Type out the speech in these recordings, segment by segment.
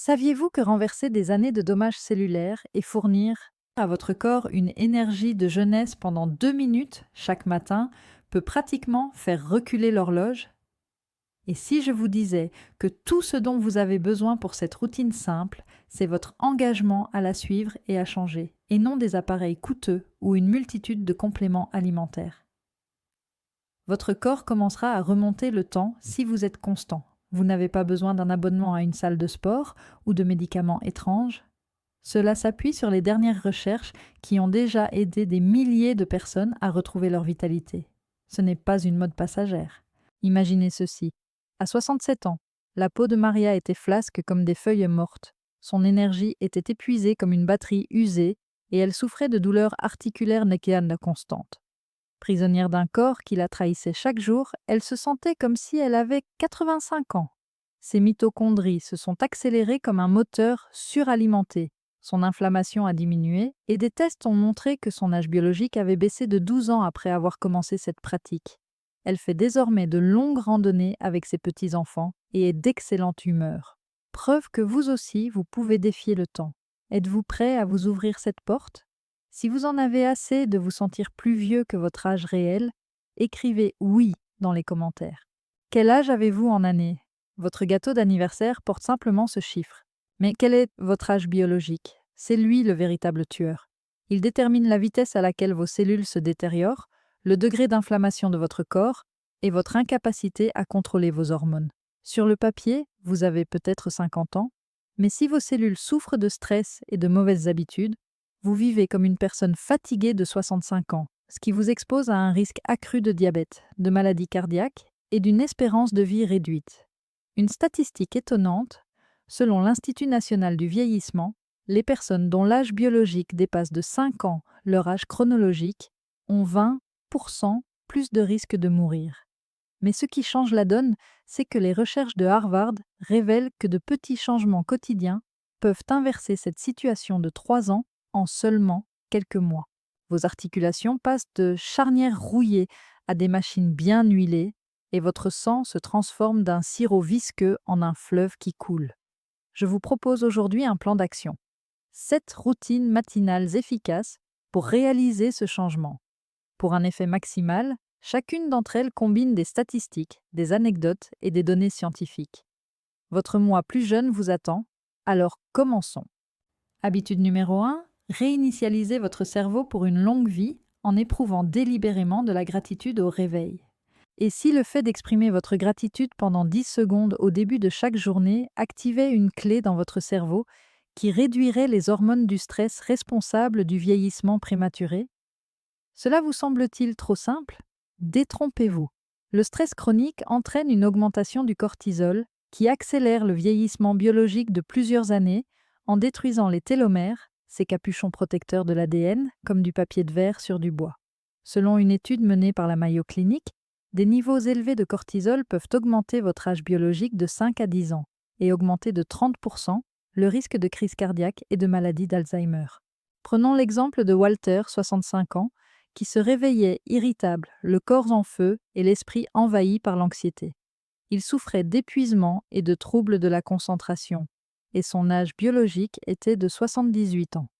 Saviez-vous que renverser des années de dommages cellulaires et fournir à votre corps une énergie de jeunesse pendant 2 minutes chaque matin peut pratiquement faire reculer l'horloge? Et si je vous disais que tout ce dont vous avez besoin pour cette routine simple, c'est votre engagement à la suivre et à changer, et non des appareils coûteux ou une multitude de compléments alimentaires? Votre corps commencera à remonter le temps si vous êtes constant. Vous n'avez pas besoin d'un abonnement à une salle de sport ou de médicaments étranges. Cela s'appuie sur les dernières recherches qui ont déjà aidé des milliers de personnes à retrouver leur vitalité. Ce n'est pas une mode passagère. Imaginez ceci. À 67 ans, la peau de Maria était flasque comme des feuilles mortes. Son énergie était épuisée comme une batterie usée et elle souffrait de douleurs articulaires constantes. Prisonnière d'un corps qui la trahissait chaque jour, elle se sentait comme si elle avait 85 ans. Ses mitochondries se sont accélérées comme un moteur suralimenté. Son inflammation a diminué et des tests ont montré que son âge biologique avait baissé de 12 ans après avoir commencé cette pratique. Elle fait désormais de longues randonnées avec ses petits-enfants et est d'excellente humeur. Preuve que vous aussi, vous pouvez défier le temps. Êtes-vous prêt à vous ouvrir cette porte? Si vous en avez assez de vous sentir plus vieux que votre âge réel, écrivez «oui» dans les commentaires. Quel âge avez-vous en années? Votre gâteau d'anniversaire porte simplement ce chiffre. Mais quel est votre âge biologique? C'est lui le véritable tueur. Il détermine la vitesse à laquelle vos cellules se détériorent, le degré d'inflammation de votre corps et votre incapacité à contrôler vos hormones. Sur le papier, vous avez peut-être 50 ans, mais si vos cellules souffrent de stress et de mauvaises habitudes, vous vivez comme une personne fatiguée de 65 ans, ce qui vous expose à un risque accru de diabète, de maladies cardiaques et d'une espérance de vie réduite. Une statistique étonnante, selon l'Institut national du vieillissement, les personnes dont l'âge biologique dépasse de 5 ans leur âge chronologique ont 20% plus de risque de mourir. Mais ce qui change la donne, c'est que les recherches de Harvard révèlent que de petits changements quotidiens peuvent inverser cette situation de 3 ans en seulement quelques mois. Vos articulations passent de charnières rouillées à des machines bien huilées et votre sang se transforme d'un sirop visqueux en un fleuve qui coule. Je vous propose aujourd'hui un plan d'action. 7 routines matinales efficaces pour réaliser ce changement. Pour un effet maximal, chacune d'entre elles combine des statistiques, des anecdotes et des données scientifiques. Votre moi plus jeune vous attend, alors commençons. Habitude numéro 1, réinitialisez votre cerveau pour une longue vie en éprouvant délibérément de la gratitude au réveil. Et si le fait d'exprimer votre gratitude pendant 10 secondes au début de chaque journée activait une clé dans votre cerveau qui réduirait les hormones du stress responsables du vieillissement prématuré? Cela vous semble-t-il trop simple? Détrompez-vous. Le stress chronique entraîne une augmentation du cortisol qui accélère le vieillissement biologique de plusieurs années en détruisant les télomères, ces capuchons protecteurs de l'ADN, comme du papier de verre sur du bois. Selon une étude menée par la Mayo Clinic, des niveaux élevés de cortisol peuvent augmenter votre âge biologique de 5 à 10 ans et augmenter de 30% le risque de crise cardiaque et de maladie d'Alzheimer. Prenons l'exemple de Walter, 65 ans, qui se réveillait irritable, le corps en feu et l'esprit envahi par l'anxiété. Il souffrait d'épuisement et de troubles de la concentration, et son âge biologique était de 78 ans.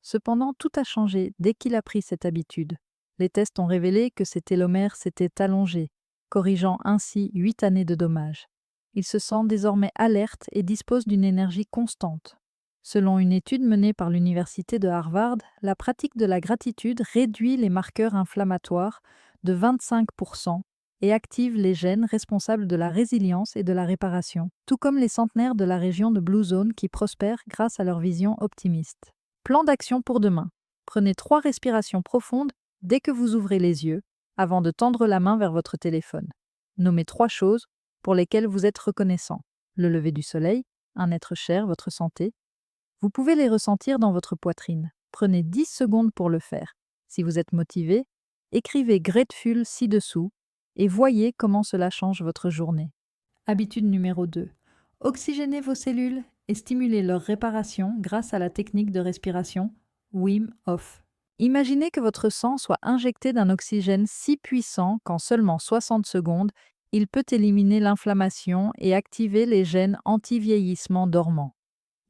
Cependant, tout a changé dès qu'il a pris cette habitude. Les tests ont révélé que ses télomères s'étaient allongés, corrigeant ainsi 8 années de dommages. Il se sent désormais alerte et dispose d'une énergie constante. Selon une étude menée par l'Université de Harvard, la pratique de la gratitude réduit les marqueurs inflammatoires de 25% et active les gènes responsables de la résilience et de la réparation, tout comme les centenaires de la région de Blue Zone qui prospèrent grâce à leur vision optimiste. Plan d'action pour demain. Prenez 3 respirations profondes dès que vous ouvrez les yeux, avant de tendre la main vers votre téléphone. Nommez 3 choses pour lesquelles vous êtes reconnaissant. Le lever du soleil, un être cher, votre santé. Vous pouvez les ressentir dans votre poitrine. Prenez 10 secondes pour le faire. Si vous êtes motivé, écrivez Grateful ci-dessous et voyez comment cela change votre journée. Habitude numéro 2. Oxygénez vos cellules et stimulez leur réparation grâce à la technique de respiration Wim Hof. Imaginez que votre sang soit injecté d'un oxygène si puissant qu'en seulement 60 secondes, il peut éliminer l'inflammation et activer les gènes anti-vieillissement dormants.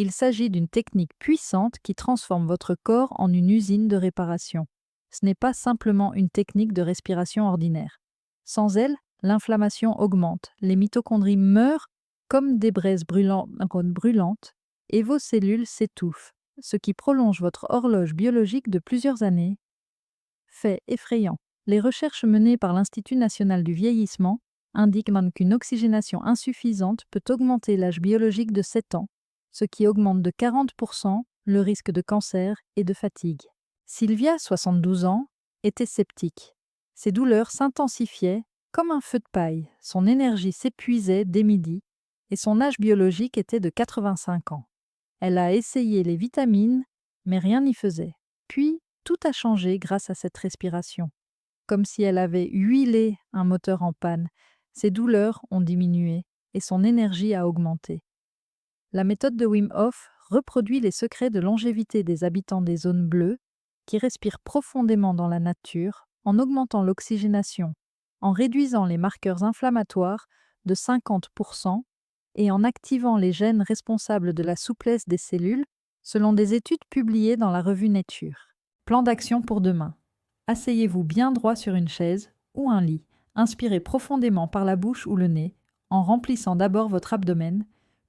Il s'agit d'une technique puissante qui transforme votre corps en une usine de réparation. Ce n'est pas simplement une technique de respiration ordinaire. Sans elle, l'inflammation augmente, les mitochondries meurent comme des braises brûlantes et vos cellules s'étouffent, ce qui prolonge votre horloge biologique de plusieurs années. Fait effrayant. Les recherches menées par l'Institut national du vieillissement indiquent même qu'une oxygénation insuffisante peut augmenter l'âge biologique de 7 ans, ce qui augmente de 40% le risque de cancer et de fatigue. Sylvia, 72 ans, était sceptique. Ses douleurs s'intensifiaient comme un feu de paille, son énergie s'épuisait dès midi et son âge biologique était de 85 ans. Elle a essayé les vitamines, mais rien n'y faisait. Puis, tout a changé grâce à cette respiration. Comme si elle avait huilé un moteur en panne, ses douleurs ont diminué et son énergie a augmenté. La méthode de Wim Hof reproduit les secrets de longévité des habitants des zones bleues qui respirent profondément dans la nature en augmentant l'oxygénation, en réduisant les marqueurs inflammatoires de 50% et en activant les gènes responsables de la souplesse des cellules, selon des études publiées dans la revue Nature. Plan d'action pour demain. Asseyez-vous bien droit sur une chaise ou un lit. Inspirez profondément par la bouche ou le nez, en remplissant d'abord votre abdomen,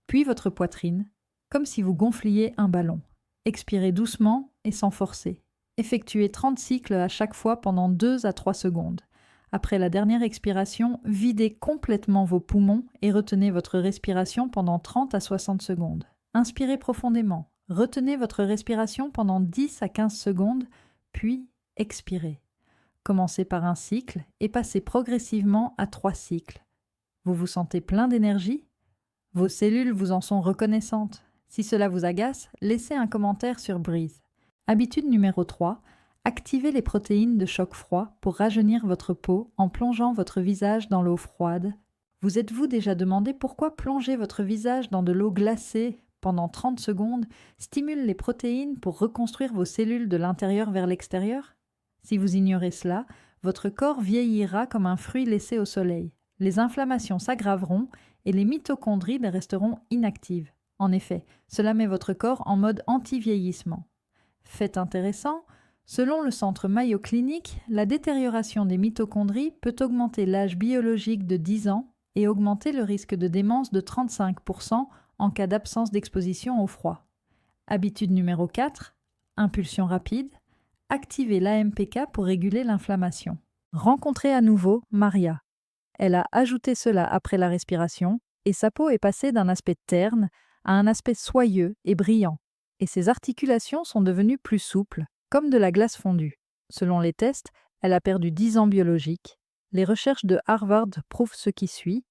puis votre poitrine, comme si vous gonfliez un ballon. Expirez doucement et sans forcer. Effectuez 30 cycles à chaque fois pendant 2 à 3 secondes. Après la dernière expiration, videz complètement vos poumons et retenez votre respiration pendant 30 à 60 secondes. Inspirez profondément. Retenez votre respiration pendant 10 à 15 secondes, puis expirez. Commencez par un cycle et passez progressivement à 3 cycles. Vous vous sentez plein d'énergie ? Vos cellules vous en sont reconnaissantes. Si cela vous agace, laissez un commentaire sur Breathe. Habitude numéro 3. Activez les protéines de choc froid pour rajeunir votre peau en plongeant votre visage dans l'eau froide. Vous êtes-vous déjà demandé pourquoi plonger votre visage dans de l'eau glacée pendant 30 secondes stimule les protéines pour reconstruire vos cellules de l'intérieur vers l'extérieur ? Si vous ignorez cela, votre corps vieillira comme un fruit laissé au soleil. Les inflammations s'aggraveront et les mitochondries resteront inactives. En effet, cela met votre corps en mode anti-vieillissement. Fait intéressant, selon le centre Mayo Clinic, la détérioration des mitochondries peut augmenter l'âge biologique de 10 ans et augmenter le risque de démence de 35% en cas d'absence d'exposition au froid. Habitude numéro 4, impulsion rapide, activez l'AMPK pour réguler l'inflammation. Rencontrez à nouveau Maria. Elle a ajouté cela après la respiration et sa peau est passée d'un aspect terne à un aspect soyeux et brillant, et ses articulations sont devenues plus souples, comme de la glace fondue. Selon les tests, elle a perdu 10 ans biologiques. Les recherches de Harvard prouvent ce qui suit.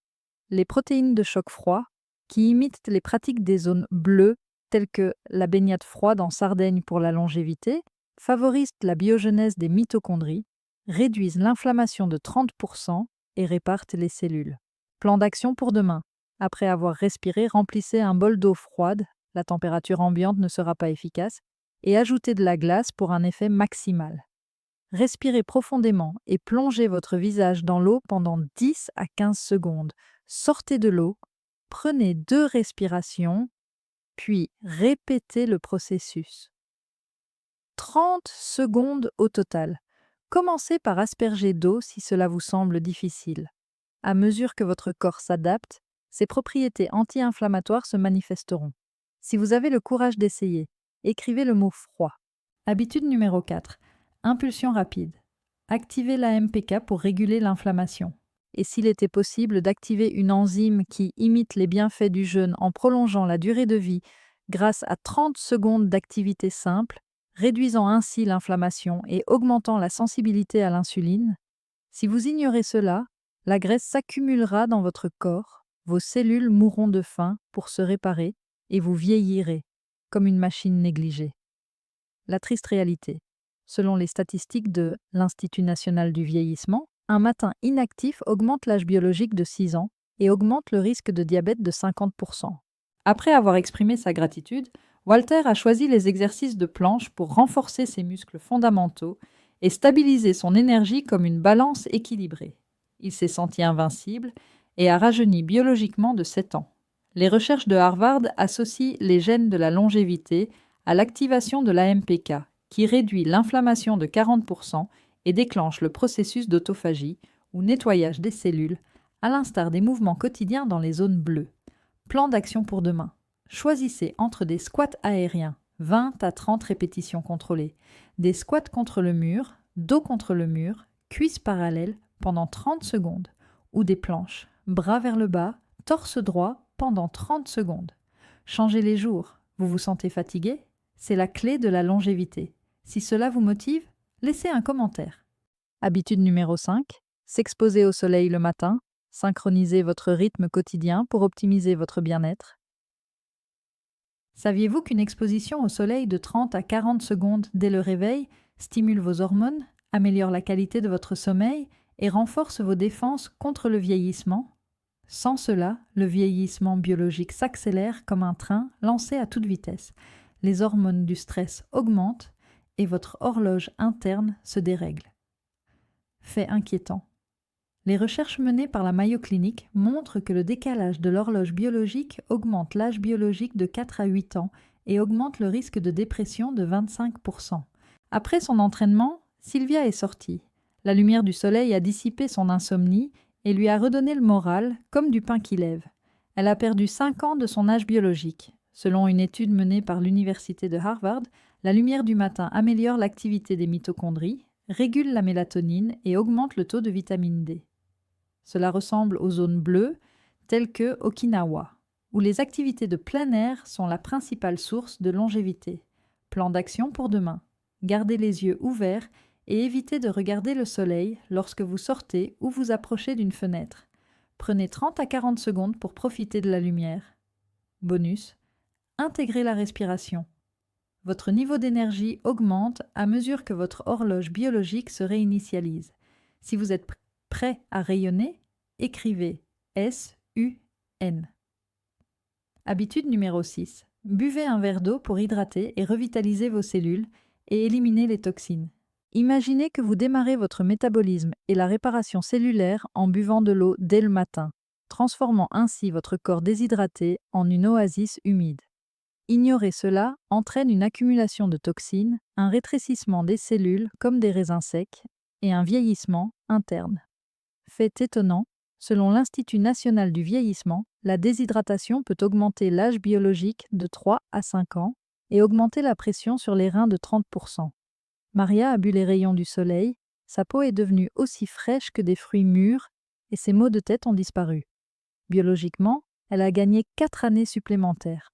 Les protéines de choc froid, qui imitent les pratiques des zones bleues, telles que la baignade froide en Sardaigne pour la longévité, favorisent la biogenèse des mitochondries, réduisent l'inflammation de 30% et réparent les cellules. Plan d'action pour demain. Après avoir respiré, remplissez un bol d'eau froide, la température ambiante ne sera pas efficace, et ajoutez de la glace pour un effet maximal. Respirez profondément et plongez votre visage dans l'eau pendant 10 à 15 secondes. Sortez de l'eau, prenez 2 respirations, puis répétez le processus. 30 secondes au total. Commencez par asperger d'eau si cela vous semble difficile. À mesure que votre corps s'adapte, ses propriétés anti-inflammatoires se manifesteront. Si vous avez le courage d'essayer, écrivez le mot froid. Habitude numéro 4. Impulsion rapide. Activez l'AMPK pour réguler l'inflammation. Et s'il était possible d'activer une enzyme qui imite les bienfaits du jeûne en prolongeant la durée de vie grâce à 30 secondes d'activité simple, réduisant ainsi l'inflammation et augmentant la sensibilité à l'insuline, si vous ignorez cela, la graisse s'accumulera dans votre corps, vos cellules mourront de faim pour se réparer et vous vieillirez, comme une machine négligée. La triste réalité. Selon les statistiques de l'Institut national du vieillissement, un matin inactif augmente l'âge biologique de 6 ans et augmente le risque de diabète de 50%. Après avoir exprimé sa gratitude, Walter a choisi les exercices de planche pour renforcer ses muscles fondamentaux et stabiliser son énergie comme une balance équilibrée. Il s'est senti invincible et a rajeuni biologiquement de 7 ans. Les recherches de Harvard associent les gènes de la longévité à l'activation de l'AMPK, qui réduit l'inflammation de 40% et déclenche le processus d'autophagie, ou nettoyage des cellules, à l'instar des mouvements quotidiens dans les zones bleues. Plan d'action pour demain. Choisissez entre des squats aériens, 20 à 30 répétitions contrôlées, des squats contre le mur, dos contre le mur, cuisses parallèles pendant 30 secondes, ou des planches, bras vers le bas, torse droit pendant 30 secondes. Changez les jours. Vous vous sentez fatigué? C'est la clé de la longévité. Si cela vous motive, laissez un commentaire. Habitude numéro 5. S'exposer au soleil le matin. Synchronisez votre rythme quotidien pour optimiser votre bien-être. Saviez-vous qu'une exposition au soleil de 30 à 40 secondes dès le réveil stimule vos hormones, améliore la qualité de votre sommeil et renforce vos défenses contre le vieillissement? Sans cela, le vieillissement biologique s'accélère comme un train lancé à toute vitesse. Les hormones du stress augmentent et votre horloge interne se dérègle. Fait inquiétant. Les recherches menées par la Mayo Clinic montrent que le décalage de l'horloge biologique augmente l'âge biologique de 4 à 8 ans et augmente le risque de dépression de 25%. Après son entraînement, Sylvia est sortie. La lumière du soleil a dissipé son insomnie et lui a redonné le moral comme du pain qui lève. Elle a perdu 5 ans de son âge biologique. Selon une étude menée par l'université de Harvard, la lumière du matin améliore l'activité des mitochondries, régule la mélatonine et augmente le taux de vitamine D. Cela ressemble aux zones bleues, telles que Okinawa, où les activités de plein air sont la principale source de longévité. Plan d'action pour demain. Gardez les yeux ouverts et évitez de regarder le soleil lorsque vous sortez ou vous approchez d'une fenêtre. Prenez 30 à 40 secondes pour profiter de la lumière. Bonus, intégrez la respiration. Votre niveau d'énergie augmente à mesure que votre horloge biologique se réinitialise. Si vous êtes prêt à rayonner, écrivez S-U-N. Habitude numéro 6. Buvez un verre d'eau pour hydrater et revitaliser vos cellules et éliminer les toxines. Imaginez que vous démarrez votre métabolisme et la réparation cellulaire en buvant de l'eau dès le matin, transformant ainsi votre corps déshydraté en une oasis humide. Ignorer cela entraîne une accumulation de toxines, un rétrécissement des cellules comme des raisins secs et un vieillissement interne. Fait étonnant, selon l'Institut national du vieillissement, la déshydratation peut augmenter l'âge biologique de 3 à 5 ans et augmenter la pression sur les reins de 30%. Maria a bu les rayons du soleil, sa peau est devenue aussi fraîche que des fruits mûrs et ses maux de tête ont disparu. Biologiquement, elle a gagné 4 années supplémentaires.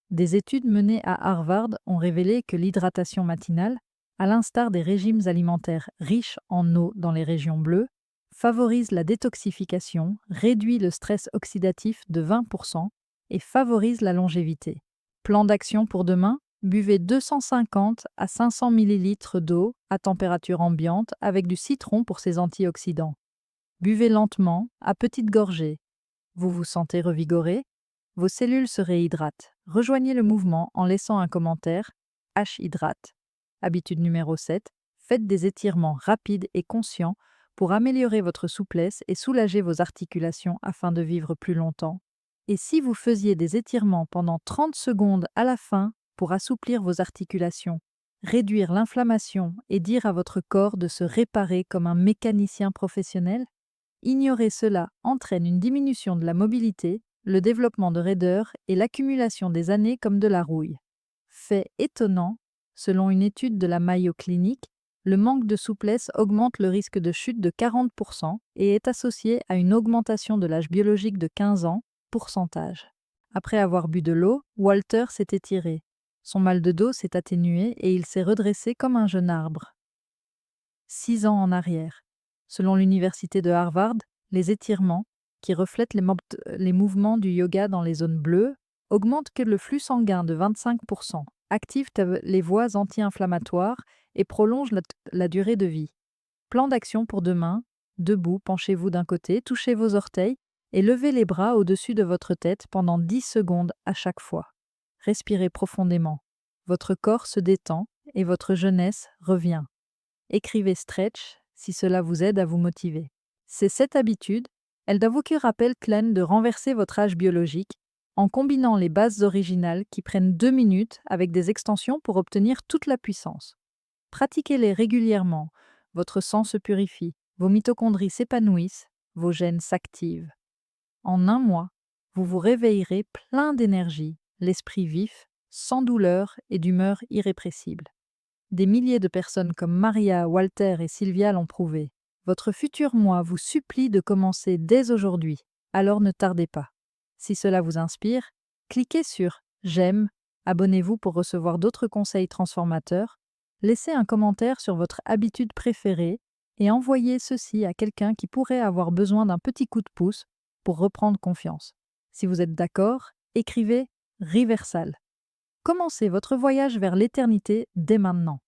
Des études menées à Harvard ont révélé que l'hydratation matinale, à l'instar des régimes alimentaires riches en eau dans les régions bleues, favorise la détoxification, réduit le stress oxydatif de 20% et favorise la longévité. Plan d'action pour demain, buvez 250 à 500 ml d'eau à température ambiante avec du citron pour ses antioxydants. Buvez lentement, à petites gorgées. Vous vous sentez revigoré? Vos cellules se réhydratent. Rejoignez le mouvement en laissant un commentaire H-hydrate. Habitude numéro 7. Faites des étirements rapides et conscients pour améliorer votre souplesse et soulager vos articulations afin de vivre plus longtemps. Et si vous faisiez des étirements pendant 30 secondes à la fin pour assouplir vos articulations, réduire l'inflammation et dire à votre corps de se réparer comme un mécanicien professionnel? Ignorer cela entraîne une diminution de la mobilité, le développement de raideur et l'accumulation des années comme de la rouille. Fait étonnant, selon une étude de la Mayo Clinic, le manque de souplesse augmente le risque de chute de 40% et est associé à une augmentation de l'âge biologique de 15 ans, pourcentage. Après avoir bu de l'eau, Walter s'est étiré. Son mal de dos s'est atténué et il s'est redressé comme un jeune arbre. 6 ans en arrière. Selon l'université de Harvard, les étirements, qui reflètent les mouvements du yoga dans les zones bleues, augmentent que le flux sanguin de 25%, activent les voies anti-inflammatoires et prolongent la durée de vie. Plan d'action pour demain. Debout, penchez-vous d'un côté, touchez vos orteils et levez les bras au-dessus de votre tête pendant 10 secondes à chaque fois. Respirez profondément. Votre corps se détend et votre jeunesse revient. Écrivez stretch si cela vous aide à vous motiver. C'est cette habitude, elle doit vous rappeler de renverser votre âge biologique, en combinant les bases originales qui prennent 2 minutes avec des extensions pour obtenir toute la puissance. Pratiquez-les régulièrement, votre sang se purifie, vos mitochondries s'épanouissent, vos gènes s'activent. En un mois, vous vous réveillerez plein d'énergie, l'esprit vif, sans douleur et d'humeur irrépressible. Des milliers de personnes comme Maria, Walter et Sylvia l'ont prouvé. Votre futur moi vous supplie de commencer dès aujourd'hui, alors ne tardez pas. Si cela vous inspire, cliquez sur J'aime, abonnez-vous pour recevoir d'autres conseils transformateurs, laissez un commentaire sur votre habitude préférée et envoyez ceci à quelqu'un qui pourrait avoir besoin d'un petit coup de pouce pour reprendre confiance. Si vous êtes d'accord, écrivez Riversal. Commencez votre voyage vers l'éternité dès maintenant.